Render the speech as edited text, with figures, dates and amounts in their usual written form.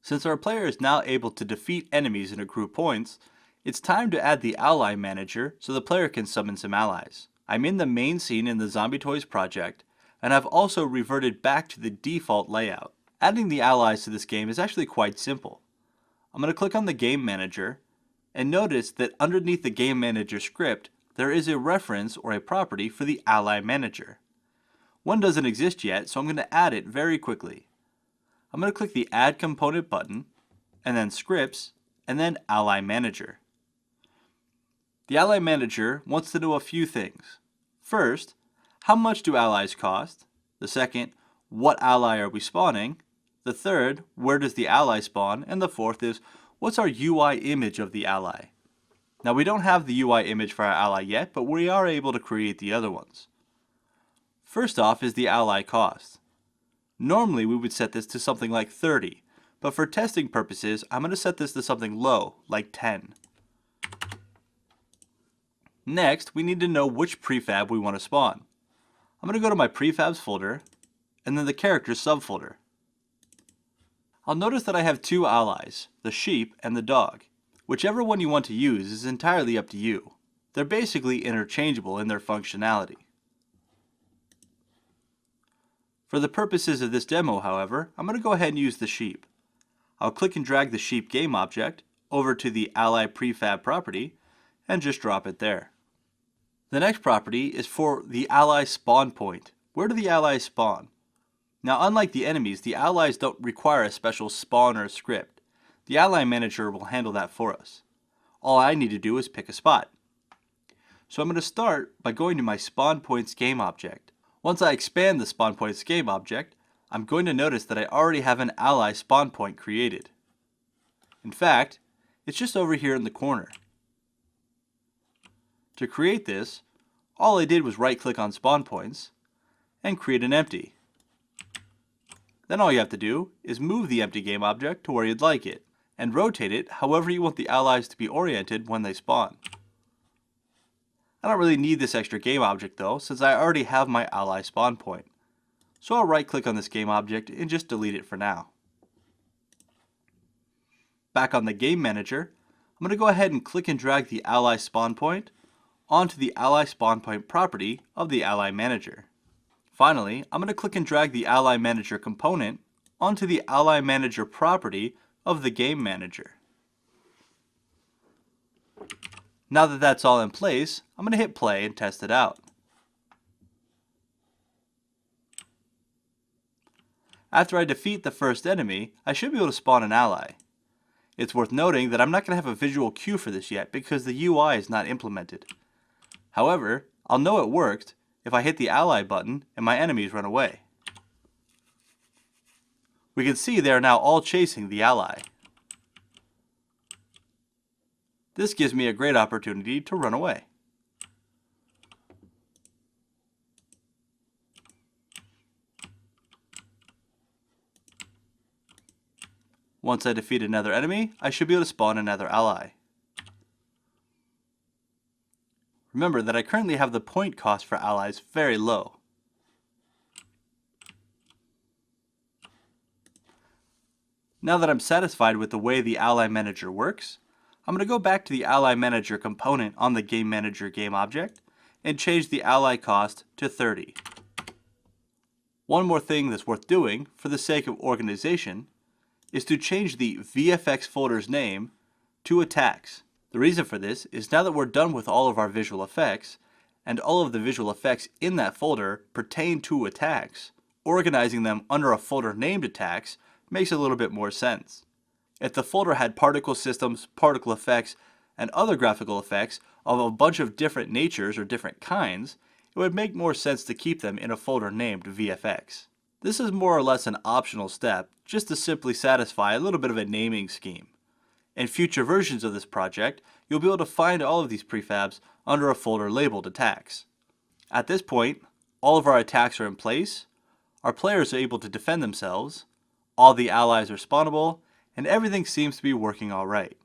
Since our player is now able to defeat enemies and accrue points, it's time to add the Ally Manager so the player can summon some allies. I'm in the main scene in the Zombie Toys project, and I've also reverted back to the default layout. Adding the allies to this game is actually quite simple. I'm going to click on the Game Manager, and notice that underneath the Game Manager script, there is a reference or a property for the Ally Manager. One doesn't exist yet, so I'm going to add it very quickly. I'm going to click the Add Component button, and then Scripts, and then Ally Manager. The Ally Manager wants to know a few things. First, how much do allies cost? The second, what ally are we spawning? The third, where does the ally spawn? And the fourth is, what's our UI image of the ally? Now we don't have the UI image for our ally yet, but we are able to create the other ones. First off is the ally cost. Normally we would set this to something like 30, but for testing purposes, I'm going to set this to something low, like 10. Next, we need to know which prefab we want to spawn. I'm going to go to my prefabs folder, and then the characters subfolder. I'll notice that I have two allies, the sheep and the dog. Whichever one you want to use is entirely up to you. They're basically interchangeable in their functionality. For the purposes of this demo, however, I'm going to go ahead and use the sheep. I'll click and drag the sheep game object over to the ally prefab property and just drop it there. The next property is for the ally spawn point. Where do the allies spawn? Now, unlike the enemies, the allies don't require a special spawner script. The Ally Manager will handle that for us. All I need to do is pick a spot. So I'm going to start by going to my spawn points game object. Once I expand the spawn points game object, I'm going to notice that I already have an ally spawn point created. In fact, it's just over here in the corner. To create this, all I did was right click on spawn points and create an empty. Then all you have to do is move the empty game object to where you'd like it, and rotate it however you want the allies to be oriented when they spawn. I don't really need this extra game object though, since I already have my ally spawn point. So I'll right click on this game object and just delete it for now. Back on the Game Manager, I'm going to go ahead and click and drag the ally spawn point onto the ally spawn point property of the Ally Manager. Finally, I'm going to click and drag the Ally Manager component onto the Ally Manager property of the Game Manager. Now that that's all in place, I'm going to hit play and test it out. After I defeat the first enemy, I should be able to spawn an ally. It's worth noting that I'm not going to have a visual cue for this yet because the UI is not implemented. However, I'll know it worked if I hit the ally button and my enemies run away. We can see they are now all chasing the ally. This gives me a great opportunity to run away. Once I defeat another enemy, I should be able to spawn another ally. Remember that I currently have the point cost for allies very low. Now that I'm satisfied with the way the Ally Manager works, I'm going to go back to the Ally Manager component on the Game Manager game object and change the ally cost to 30. One more thing that's worth doing, for the sake of organization, is to change the VFX folder's name to Attacks. The reason for this is now that we're done with all of our visual effects, and all of the visual effects in that folder pertain to attacks, organizing them under a folder named Attacks makes a little bit more sense. If the folder had particle systems, particle effects, and other graphical effects of a bunch of different natures or different kinds, it would make more sense to keep them in a folder named VFX. This is more or less an optional step, just to simply satisfy a little bit of a naming scheme. In future versions of this project, you'll be able to find all of these prefabs under a folder labeled Attacks. At this point, all of our attacks are in place, our players are able to defend themselves, all the allies are spawnable, and everything seems to be working alright.